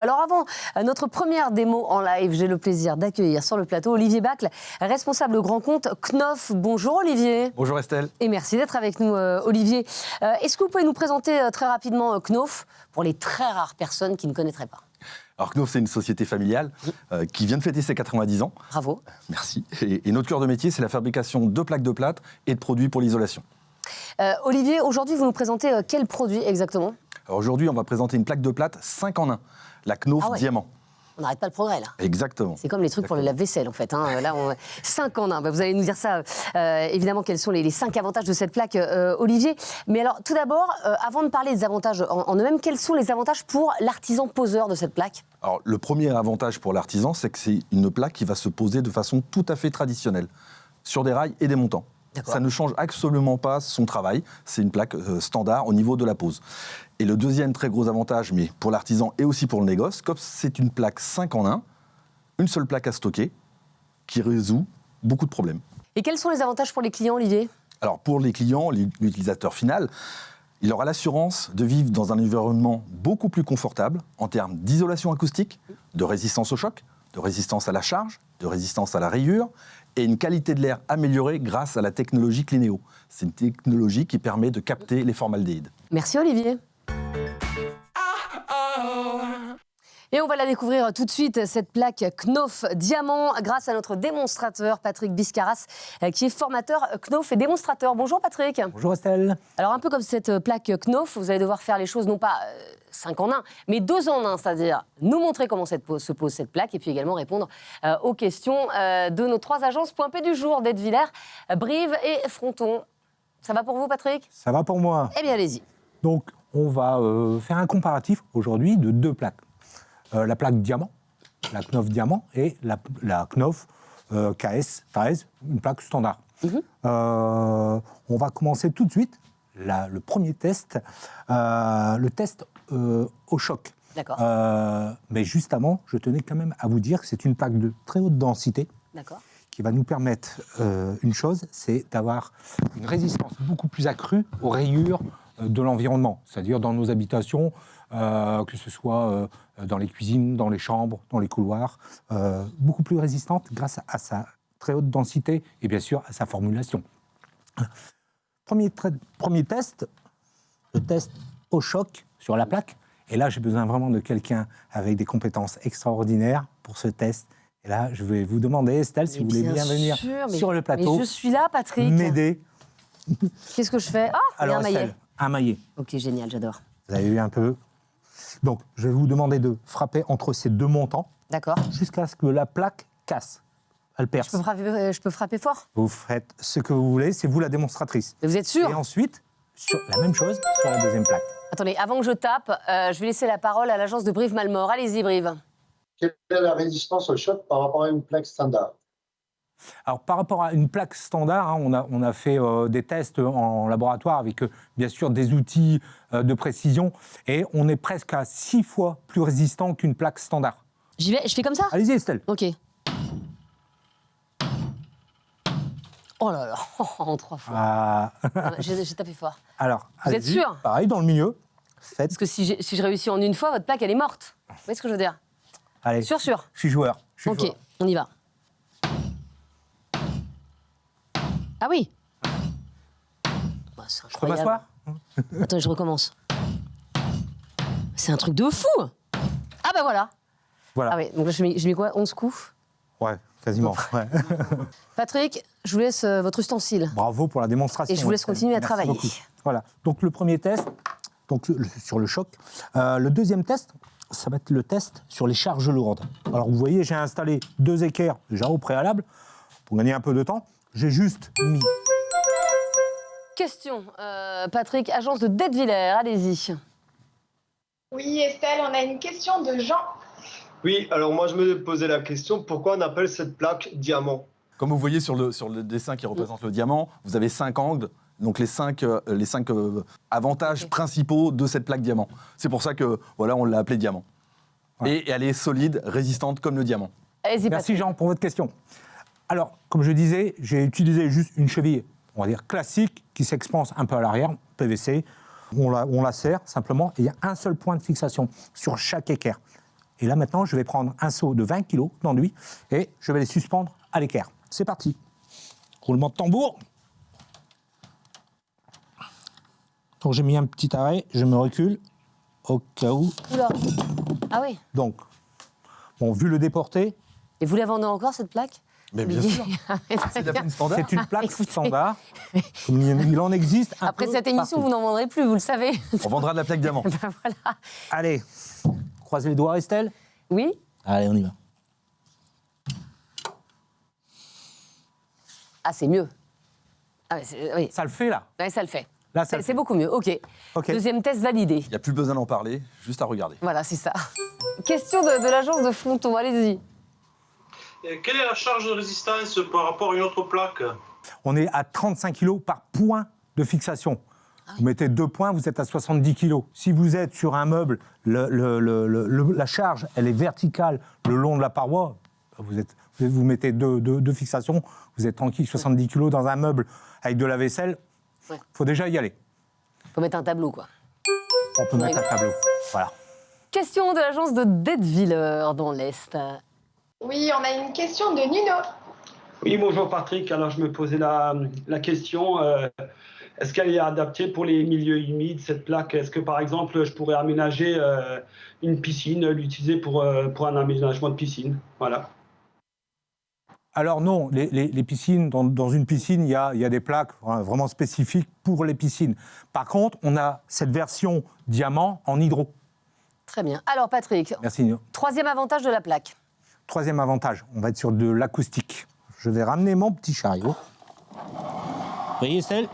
Alors avant notre première démo en live, j'ai le plaisir d'accueillir sur le plateau Olivier Bacle, responsable grand compte Knauf. Bonjour Olivier. Bonjour Estelle. Et merci d'être avec nous Olivier. Est-ce que vous pouvez nous présenter très rapidement Knauf pour les très rares personnes qui ne connaîtraient pas? Alors Knauf, c'est une société familiale qui vient de fêter ses 90 ans. Bravo. Merci. Et notre cœur de métier, c'est la fabrication de plaques de plâtre et de produits pour l'isolation. Olivier, aujourd'hui vous nous présentez quel produit exactement? Alors aujourd'hui, on va présenter une plaque de plâtre 5 en 1, la Knauf Diamant. On n'arrête pas le progrès, là. Exactement. C'est comme les trucs pour le lave-vaisselle, en fait. Hein. Là, 5 en 1. Vous allez nous dire ça, évidemment, quels sont les 5 avantages de cette plaque, Olivier. Mais alors, tout d'abord, avant de parler des avantages en eux-mêmes, quels sont les avantages pour l'artisan poseur de cette plaque? Alors, le premier avantage pour l'artisan, c'est que c'est une plaque qui va se poser de façon tout à fait traditionnelle, sur des rails et des montants. Ça ne change absolument pas son travail. C'est une plaque standard au niveau de la pose. Et le deuxième très gros avantage, mais pour l'artisan et aussi pour le négoce, comme c'est une plaque 5 en 1, une seule plaque à stocker, qui résout beaucoup de problèmes. Et quels sont les avantages pour les clients, Olivier? Alors pour les clients, l'utilisateur final, il aura l'assurance de vivre dans un environnement beaucoup plus confortable en termes d'isolation acoustique, de résistance au choc, de résistance à la charge, de résistance à la rayure, et une qualité de l'air améliorée grâce à la technologie Clineo. C'est une technologie qui permet de capter les formaldéhydes. Merci Olivier. Et on va la découvrir tout de suite, cette plaque Knauf Diamant, grâce à notre démonstrateur Patrick Biscaras, qui est formateur Knauf et démonstrateur. Bonjour Patrick. Bonjour Estelle. Alors un peu comme cette plaque Knauf, vous allez devoir faire les choses non pas 5 en 1, mais 2 en 1, c'est-à-dire nous montrer comment se pose cette plaque et puis également répondre aux questions de nos 3 agences Point P du jour, d'Etteviller, Brive et Fronton. Ça va pour vous Patrick? Ça va pour moi. Eh bien allez-y. Donc on va faire un comparatif aujourd'hui de 2 plaques. La plaque Diamant, la Knauf Diamant, et la Knauf KS 13, une plaque standard. On va commencer tout de suite le premier test, le test au choc. D'accord. Mais juste avant, je tenais quand même à vous dire que c'est une plaque de très haute densité. D'accord. Qui va nous permettre une chose, c'est d'avoir une résistance beaucoup plus accrue aux rayures de l'environnement, c'est-à-dire dans nos habitations, que ce soit dans les cuisines, dans les chambres, dans les couloirs, beaucoup plus résistante grâce à sa très haute densité et bien sûr à sa formulation. Premier test, le test au choc sur la plaque. Et là, j'ai besoin vraiment de quelqu'un avec des compétences extraordinaires pour ce test. Et là, je vais vous demander, Estelle, si vous voulez bien venir sur le plateau. Mais je suis là, Patrick. M'aider. Qu'est-ce que je fais? Ah, alors, il y a un maillet. Estelle, un maillet. Ok, génial, j'adore. Vous avez vu un peu. Donc, je vais vous demander de frapper entre ces 2 montants. D'accord. Jusqu'à ce que la plaque casse. Elle perce. Je peux frapper fort? Vous faites ce que vous voulez, c'est vous la démonstratrice. Mais vous êtes sûr? Et ensuite, sur la même chose sur la deuxième plaque. Attendez, avant que je tape, je vais laisser la parole à l'agence de Brive-Malmort. Allez-y, Brive. Quelle est la résistance au choc par rapport à une plaque standard? Alors, par rapport à une plaque standard, hein, on a fait des tests en laboratoire avec, bien sûr, des outils de précision. Et on est presque à 6 fois plus résistant qu'une plaque standard. J'y vais, je fais comme ça? Allez-y, Estelle. Ok. Oh là là, en 3 fois. Ah. J'ai tapé fort. Alors, vous êtes sûr? Pareil, dans le milieu. Faites. Parce que si je réussis en une fois, votre plaque, elle est morte. Vous voyez ce que je veux dire? Allez. Sûr. Je suis joueur. Ok, on y va. Ah oui. Oh, c'est Je peux incroyable. m'asseoir? Attends, je recommence. C'est un truc de fou. Ah bah voilà. Voilà. Ah oui, donc là, je mets quoi? 11 coups? Ouais, quasiment. Ouais. Patrick, je vous laisse votre ustensile. Bravo pour la démonstration. Et je vous laisse continuer à Merci travailler. beaucoup. Voilà. Donc, le premier test, sur le choc. Le deuxième test, ça va être le test sur les charges lourdes. Alors, vous voyez, j'ai installé 2 équerres déjà au préalable pour gagner un peu de temps. J'ai juste mis... Question, Patrick, agence de D'Etteviller, allez-y. Oui, Estelle, on a une question de Jean. Oui, alors moi je me posais la question, pourquoi on appelle cette plaque diamant? Comme vous voyez sur le dessin qui représente le diamant, vous avez 5 angles, donc les 5 avantages principaux de cette plaque diamant. C'est pour ça que voilà, on l'a appelée diamant. Ouais. Et elle est solide, résistante comme le diamant. Allez-y, Merci Jean pour votre question. Alors, comme je disais, j'ai utilisé juste une cheville, on va dire classique, qui s'expanse un peu à l'arrière, PVC. On la serre simplement, et il y a un seul point de fixation sur chaque équerre. Et là, maintenant, je vais prendre un seau de 20 kg d'enduit et je vais les suspendre à l'équerre. C'est parti. Roulement de tambour. Donc, j'ai mis un petit arrêt, je me recule au cas où. Oula. Ah oui. Donc, bon, vu le déporté, Et vous la vendez encore, cette plaque? Mais bien sûr. C'est de la plaque standard. c'est une plaque Écoutez. standard. Il en existe un Après peu cette émission, partout. vous n'en vendrez plus, vous le savez. On vendra de la plaque diamant. Ben voilà. Allez, croisez les doigts, Estelle. Oui. Allez, on y va. Ah, c'est mieux. Ah, oui. Ça le fait, là. Ouais, ça le fait. Là, ça le C'est fait. beaucoup mieux. OK. OK. Deuxième test validé. Il n'y a plus besoin d'en parler, juste à regarder. Voilà, c'est ça. Question de l'agence de Fronton. Allez-y. Quelle est la charge de résistance par rapport à une autre plaque? On est à 35 kg par point de fixation. Vous mettez 2 points, vous êtes à 70 kg. Si vous êtes sur un meuble, la charge, elle est verticale le long de la paroi, vous mettez deux fixations, vous êtes tranquille, 70 kg dans un meuble avec de la vaisselle, il faut déjà y aller. Faut mettre un tableau, quoi. On peut mettre un tableau. Voilà. Question de l'agence de Detwiller dans l'Est. Oui, on a une question de Nuno. Oui, bonjour Patrick. Alors, je me posais la question, est-ce qu'elle est adaptée pour les milieux humides, cette plaque? Est-ce que, par exemple, je pourrais aménager une piscine, l'utiliser pour un aménagement de piscine? Voilà. Alors non, les piscines, dans une piscine, il y a des plaques vraiment spécifiques pour les piscines. Par contre, on a cette version diamant en hydro. Très bien. Alors, Patrick, Merci, Nino. troisième avantage de la plaque. Troisième avantage, on va être sur de l'acoustique. Je vais ramener mon petit chariot. Vous voyez, Estelle,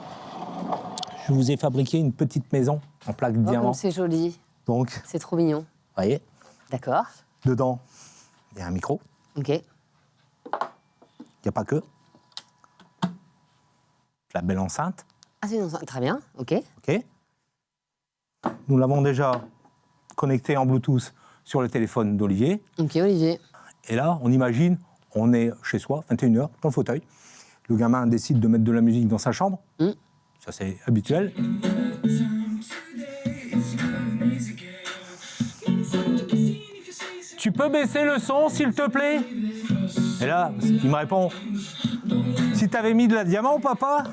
je vous ai fabriqué une petite maison en plaque Oh, diamant. comme c'est joli. Donc, vous C'est trop mignon. voyez, D'accord. dedans, il y a un micro. OK. Il n'y a pas que. La belle enceinte, Ah, c'est très bien. OK. OK. Nous l'avons déjà connecté en Bluetooth sur le téléphone d'Olivier. OK, Olivier. Et là, on imagine, on est chez soi, 21h, dans le fauteuil. Le gamin décide de mettre de la musique dans sa chambre. Ça, c'est habituel. Tu peux baisser le son, s'il te plaît? Et là, il me répond, si t'avais mis de la diamant, papa?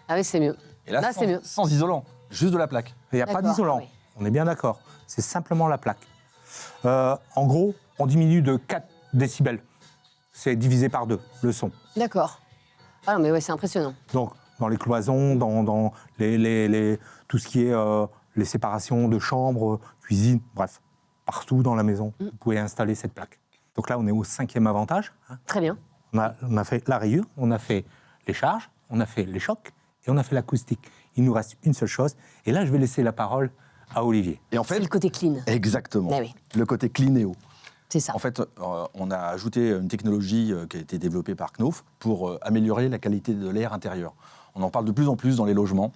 Ah oui, c'est mieux. Et là, c'est mieux. sans isolant, juste de la plaque. Il n'y a pas D'accord, d'isolant. oui. On est bien d'accord. C'est simplement la plaque. En gros, on diminue de 4 décibels. C'est divisé par 2, le son. D'accord. Ah non, mais ouais, c'est impressionnant. Donc, dans les cloisons, dans tout ce qui est les séparations de chambres, cuisine, bref, partout dans la maison, vous pouvez installer cette plaque. Donc là, on est au 5e avantage. Très bien. On a fait la rayure, on a fait les charges, on a fait les chocs et on a fait l'acoustique. Il nous reste une seule chose. Et là, je vais laisser la parole à Olivier. Et en C'est fait, le côté clean. exactement, Ah oui. le côté Cleanéo. C'est ça. En fait, on a ajouté une technologie qui a été développée par Knauf pour améliorer la qualité de l'air intérieur. On en parle de plus en plus dans les logements,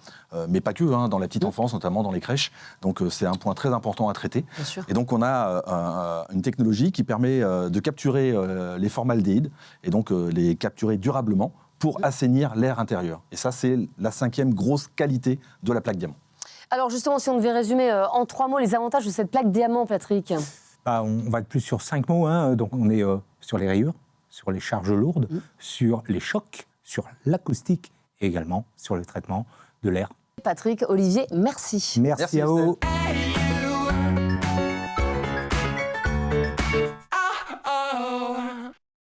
mais pas que, dans la petite enfance, notamment dans les crèches. Donc c'est un point très important à traiter. Bien sûr. Et donc on a une technologie qui permet de capturer les formaldéhydes et donc les capturer durablement pour assainir l'air intérieur. Et ça, c'est la 5e grosse qualité de la plaque diamant. Alors justement, si on devait résumer en 3 mots les avantages de cette plaque diamant, Patrick. Bah, on va être plus sur 5 mots. Donc on est sur les rayures, sur les charges lourdes, sur les chocs, sur l'acoustique et également sur le traitement de l'air. Patrick, Olivier, merci. Merci à vous. Estelle.